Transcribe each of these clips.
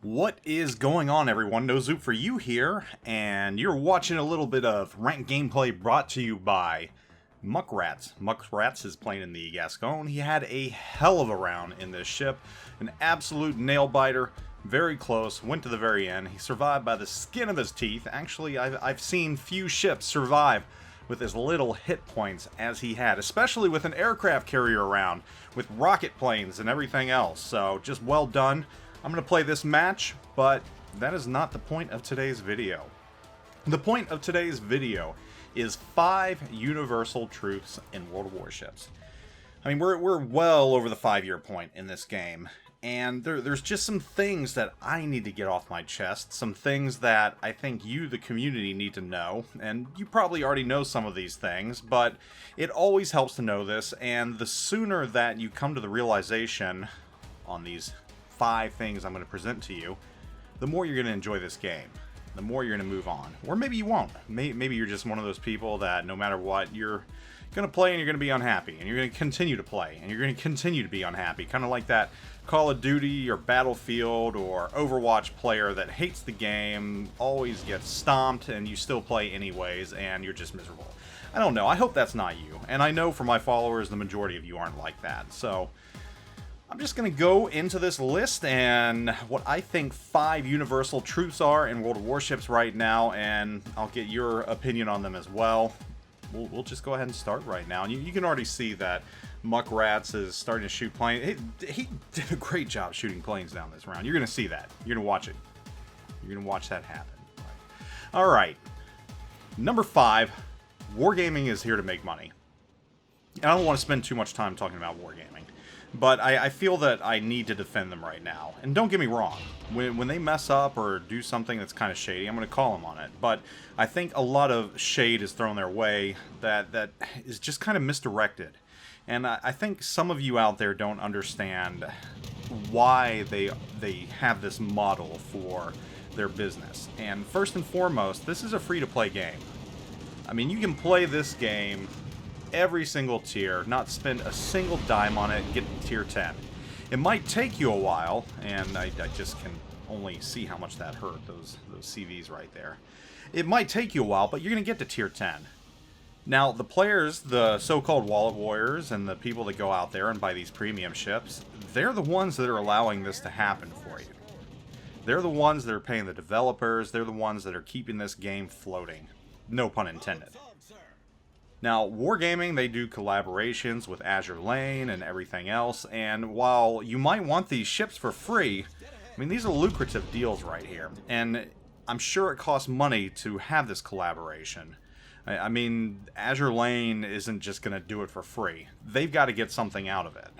What is going on, everyone? NoZoupForYou here, and you're watching a little bit of ranked gameplay brought to you by Muckrats. Muckrats is playing in the Gascon. He had a hell of a round in this ship, an absolute nail-biter, very close, went to the very end. He survived by the skin of his teeth. Actually, I've seen few ships survive with as little hit points as he had, especially with an aircraft carrier around, with rocket planes and everything else. So, just well done. I'm going to play this match, but that is not the point of today's video. The point of today's video is 5 universal truths in World of Warships. I mean, we're well over the 5-year point in this game, and there's just some things that I need to get off my chest, some things that I think you, the community, need to know, and you probably already know some of these things, but it always helps to know this, and the sooner that you come to the realization on these 5 things I'm going to present to you, the more you're going to enjoy this game. The more you're going to move on. Or maybe you won't. Maybe you're just one of those people that no matter what, you're going to play and you're going to be unhappy. And you're going to continue to play. And you're going to continue to be unhappy. Kind of like that Call of Duty or Battlefield or Overwatch player that hates the game, always gets stomped, and you still play anyways, and you're just miserable. I don't know. I hope that's not you. And I know for my followers, the majority of you aren't like that. So I'm just going to go into this list and what I think 5 universal truths are in World of Warships right now, and I'll get your opinion on them as well. We'll just go ahead and start right now. And you can already see that Muckrats is starting to shoot planes. He did a great job shooting planes down this round. You're going to see that. You're going to watch it. You're going to watch that happen. All right. Number 5, Wargaming is here to make money. And I don't want to spend too much time talking about Wargaming, but I feel that I need to defend them right now. And don't get me wrong, when they mess up or do something that's kind of shady, I'm going to call them on it. But I think a lot of shade is thrown their way that is just kind of misdirected. And I think some of you out there don't understand why they have this model for their business. And first and foremost, this is a free-to-play game. I mean, you can play this game every single tier, not spend a single dime on it, and get to tier 10. It might take you a while, and I just can only see how much that hurt, those CVs right there. It might take you a while, but you're going to get to tier 10. Now, the players, the so-called wallet warriors, and the people that go out there and buy these premium ships, they're the ones that are allowing this to happen for you. They're the ones that are paying the developers, they're the ones that are keeping this game floating. No pun intended. Now, Wargaming, they do collaborations with Azure Lane and everything else, and while you might want these ships for free, I mean, these are lucrative deals right here, and I'm sure it costs money to have this collaboration. I mean, Azure Lane isn't just going to do it for free. They've got to get something out of it.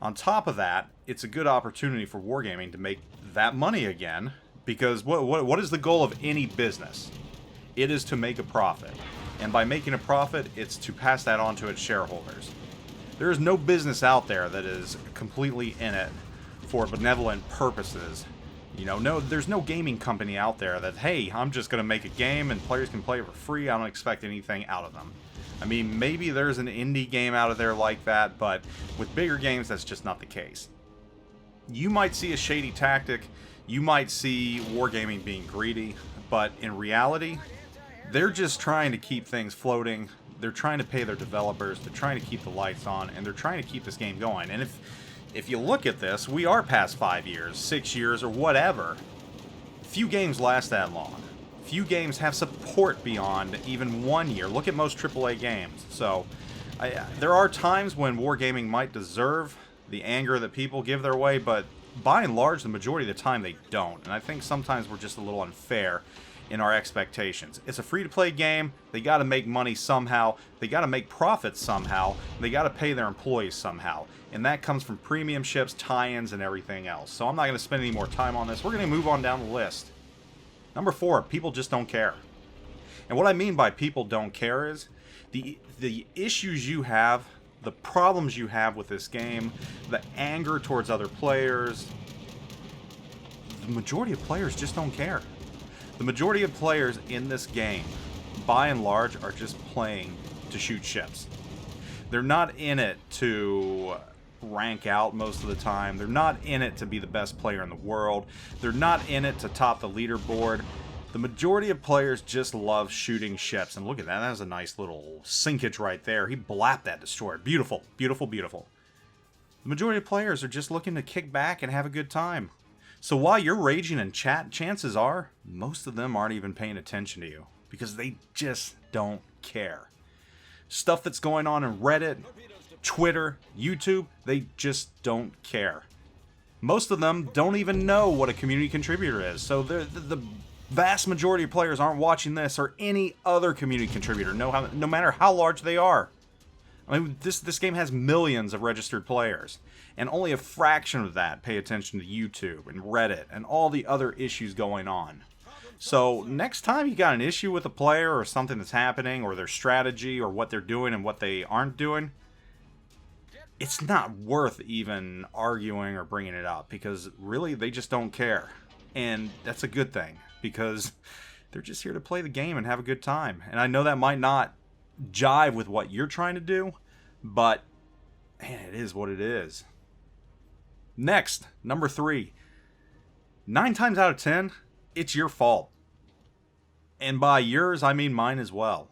On top of that, it's a good opportunity for Wargaming to make that money again, because what is the goal of any business? It is to make a profit. And by making a profit, it's to pass that on to its shareholders. There is no business out there that is completely in it for benevolent purposes. You know, there's no gaming company out there that, hey, I'm just going to make a game and players can play it for free. I don't expect anything out of them. I mean, maybe there's an indie game out of there like that, but with bigger games, that's just not the case. You might see a shady tactic. You might see Wargaming being greedy, but in reality, they're just trying to keep things floating. They're trying to pay their developers. They're trying to keep the lights on, and they're trying to keep this game going. And if you look at this, we are past 5 years, 6 years, or whatever. Few games last that long. Few games have support beyond even 1 year. Look at most AAA games. So there are times when Wargaming might deserve the anger that people give their way, but by and large, the majority of the time they don't. And I think sometimes we're just a little unfair in our expectations. It's a free-to-play game. They got to make money somehow. They got to make profits somehow. They got to pay their employees somehow. And that comes from premium ships, tie-ins, and everything else. So I'm not going to spend any more time on this. We're going to move on down the list. Number 4, people just don't care. And what I mean by people don't care is the issues you have, the problems you have with this game, the anger towards other players. The majority of players just don't care. The majority of players in this game, by and large, are just playing to shoot ships. They're not in it to rank out most of the time. They're not in it to be the best player in the world. They're not in it to top the leaderboard. The majority of players just love shooting ships. And look at that. That was a nice little sinkage right there. He blapped that destroyer. Beautiful. Beautiful, beautiful. The majority of players are just looking to kick back and have a good time. So while you're raging in chat, chances are most of them aren't even paying attention to you because they just don't care. Stuff that's going on in Reddit, Twitter, YouTube, they just don't care. Most of them don't even know what a community contributor is. So the vast majority of players aren't watching this or any other community contributor, no matter how large they are. I mean, this game has millions of registered players, and only a fraction of that pay attention to YouTube and Reddit and all the other issues going on. So next time you got an issue with a player or something that's happening or their strategy or what they're doing and what they aren't doing, it's not worth even arguing or bringing it up because really they just don't care. And that's a good thing because they're just here to play the game and have a good time. And I know that might not jive with what you're trying to do, but man, it is what it is. Next, number 3. 9 times out of 10, it's your fault. And by yours, I mean mine as well.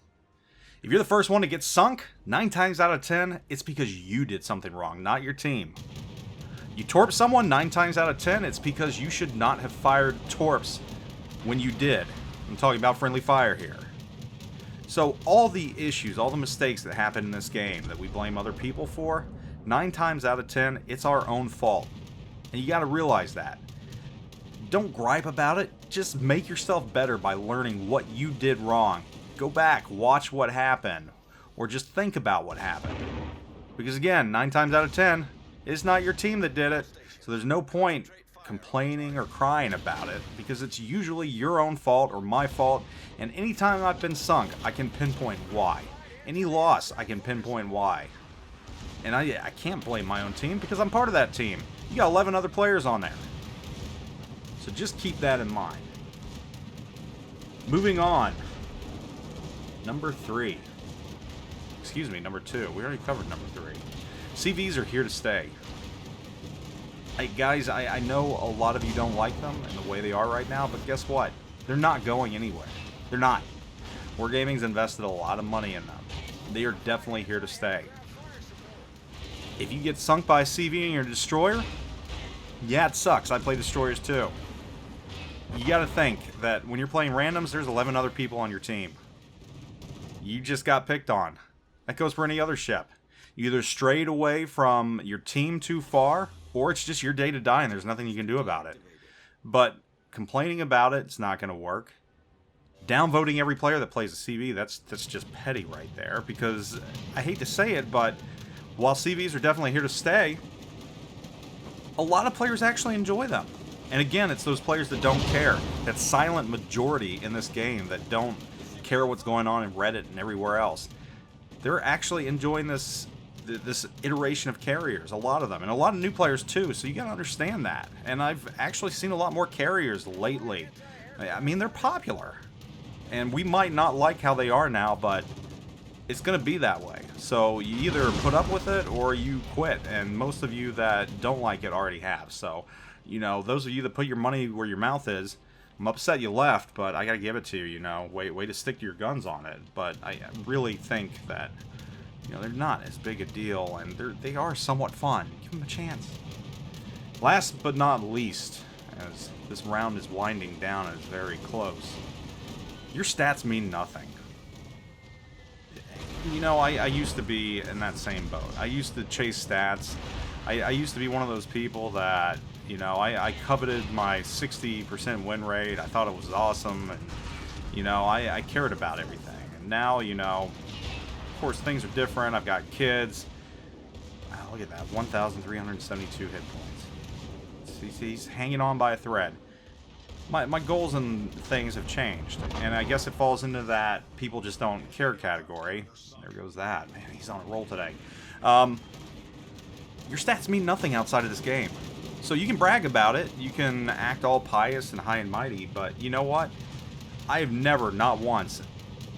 If you're the first one to get sunk, 9 times out of 10, it's because you did something wrong, not your team. You torp someone 9 times out of 10, it's because you should not have fired torps when you did. I'm talking about friendly fire here. So all the issues, all the mistakes that happen in this game that we blame other people for, 9 times out of 10, it's our own fault. And you got to realize that. Don't gripe about it. Just make yourself better by learning what you did wrong. Go back, watch what happened, or just think about what happened. Because again, 9 times out of 10, it's not your team that did it. So there's no point complaining or crying about it because it's usually your own fault or my fault. And anytime I've been sunk, I can pinpoint why. Any loss, I can pinpoint why. And I can't blame my own team because I'm part of that team. You got 11 other players on there. So just keep that in mind. Moving on. Number 3. Excuse me, number 2. We already covered number 3. CVs are here to stay. Guys, I know a lot of you don't like them and the way they are right now, but guess what? They're not going anywhere. They're not. Wargaming's invested a lot of money in them. They are definitely here to stay. If you get sunk by a CV in your destroyer, yeah, it sucks. I play destroyers too. You gotta think that when you're playing randoms, there's 11 other people on your team. You just got picked on. That goes for any other ship. You either strayed away from your team too far, or it's just your day to die and there's nothing you can do about it. But complaining about it's not going to work. Downvoting every player that plays a CV, that's just petty right there. Because I hate to say it, but while CVs are definitely here to stay, a lot of players actually enjoy them. And again, it's those players that don't care. That silent majority in this game that don't care what's going on in Reddit and everywhere else. They're actually enjoying this iteration of carriers, a lot of them, and a lot of new players too, so you gotta understand that. And I've actually seen a lot more carriers lately. I mean, they're popular. And we might not like how they are now, but it's gonna be that way. So you either put up with it or you quit, and most of you that don't like it already have. So, you know, those of you that put your money where your mouth is, I'm upset you left, but I gotta give it to you, you know, way to stick to your guns on it. But I really think that, you know, they're not as big a deal, and they are somewhat fun. Give them a chance. Last but not least, as this round is winding down and is very close, your stats mean nothing. You know, I used to be in that same boat. I used to chase stats. I used to be one of those people that, you know, I coveted my 60% win rate. I thought it was awesome, and, you know, I cared about everything. And now, you know, of course, things are different. I've got kids. Oh, look at that. 1,372 hit points. See, he's hanging on by a thread. My goals and things have changed. And I guess it falls into that people just don't care category. There goes that. Man, he's on a roll today. Your stats mean nothing outside of this game. So you can brag about it. You can act all pious and high and mighty. But you know what? I have never, not once,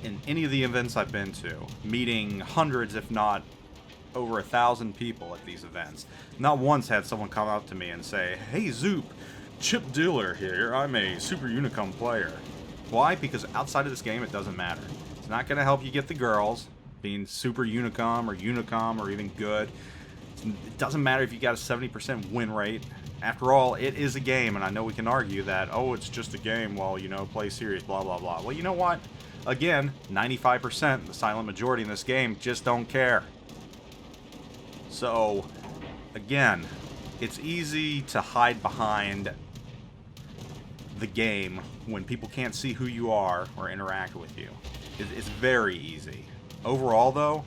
in any of the events I've been to, meeting hundreds, if not over 1,000 people at these events. Not once had someone come up to me and say, "Hey Zoop, Chip Dealer here, I'm a Super Unicum player." Why? Because outside of this game, it doesn't matter. It's not going to help you get the girls, being Super Unicum or even good. It doesn't matter if you got a 70% win rate. After all, it is a game, and I know we can argue that, oh, it's just a game, well, you know, play serious, blah, blah, blah. Well, you know what? Again, 95%, the silent majority in this game, just don't care. So, again, it's easy to hide behind the game when people can't see who you are or interact with you. It's very easy. Overall, though,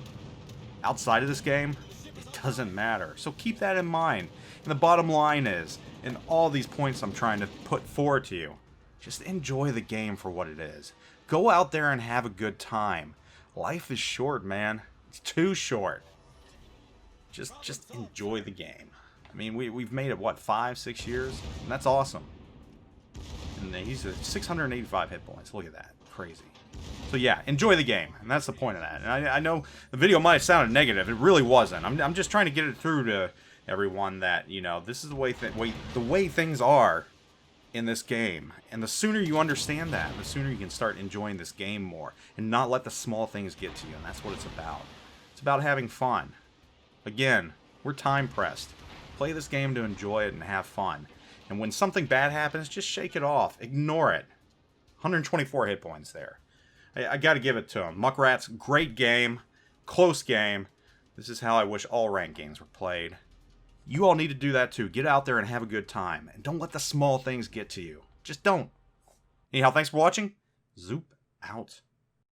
outside of this game, it doesn't matter. So keep that in mind. And the bottom line is, in all these points I'm trying to put forward to you, just enjoy the game for what it is. Go out there and have a good time. Life is short, man. It's too short. Just enjoy the game. I mean, we've made it, what, 5-6 years? And that's awesome. And he's at 685 hit points. Look at that. Crazy. So yeah, enjoy the game. And that's the point of that. And I know the video might have sounded negative. It really wasn't. I'm just trying to get it through to everyone that, you know, this is the way things are in this game. And the sooner you understand that, the sooner you can start enjoying this game more. And not let the small things get to you. And that's what it's about. It's about having fun. Again, we're time pressed. Play this game to enjoy it and have fun. And when something bad happens, just shake it off. Ignore it. 124 hit points there. I got to give it to him. Muckrats, great game. Close game. This is how I wish all ranked games were played. You all need to do that too. Get out there and have a good time. And don't let the small things get to you. Just don't. Anyhow, thanks for watching. Zoop out.